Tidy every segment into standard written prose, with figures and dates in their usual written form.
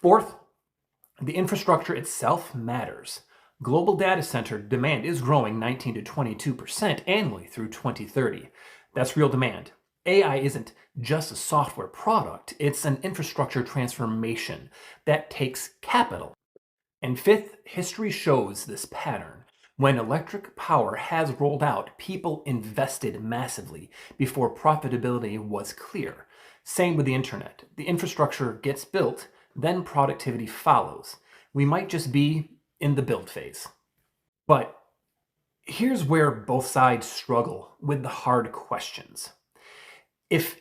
Fourth, the infrastructure itself matters. Global data center demand is growing 19 to 22% annually through 2030. That's real demand. AI isn't just a software product, it's an infrastructure transformation that takes capital. And fifth, history shows this pattern. When electric power has rolled out, people invested massively before profitability was clear. Same with the internet. The infrastructure gets built, then productivity follows. We might just be in the build phase. But here's where both sides struggle with the hard questions. If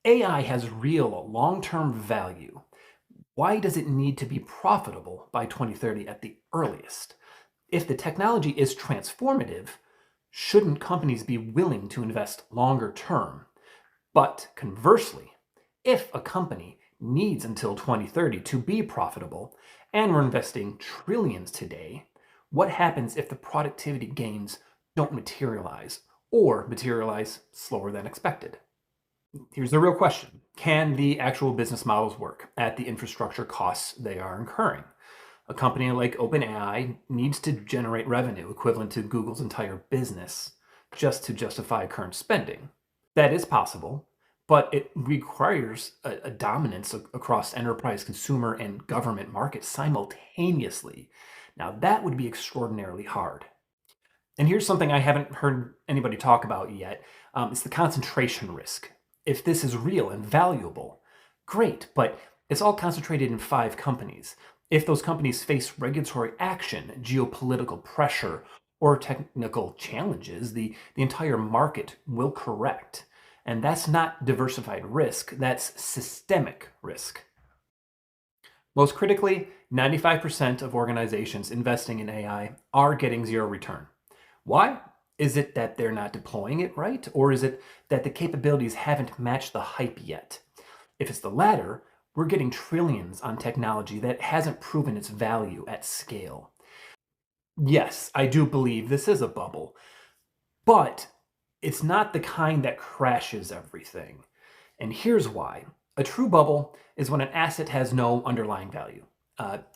AI has real long-term value, why does it need to be profitable by 2030 at the earliest? If the technology is transformative, shouldn't companies be willing to invest longer term? But conversely, if a company needs until 2030 to be profitable, and we're investing trillions today, what happens if the productivity gains don't materialize or materialize slower than expected? Here's the real question. Can the actual business models work at the infrastructure costs they are incurring? A company like OpenAI needs to generate revenue equivalent to Google's entire business just to justify current spending. That is possible, but it requires a dominance across enterprise, consumer, and government markets simultaneously. Now, that would be extraordinarily hard. And here's something I haven't heard anybody talk about yet. It's the concentration risk. If this is real and valuable, great, but it's all concentrated in 5 companies. If those companies face regulatory action, geopolitical pressure, or technical challenges, the entire market will correct. And that's not diversified risk, that's systemic risk. Most critically, 95% of organizations investing in AI are getting zero return. Why? Is it that they're not deploying it right? Or is it that the capabilities haven't matched the hype yet? If it's the latter, we're getting trillions on technology that hasn't proven its value at scale. Yes, I do believe this is a bubble, but it's not the kind that crashes everything. And here's why. A true bubble is when an asset has no underlying value.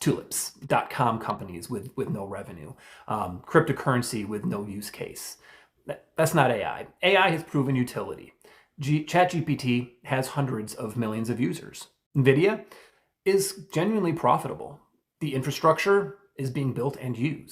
Tulips.com companies with no revenue, cryptocurrency with no use case. That's not AI. AI has proven utility. ChatGPT has hundreds of millions of users. NVIDIA is genuinely profitable. The infrastructure is being built and used.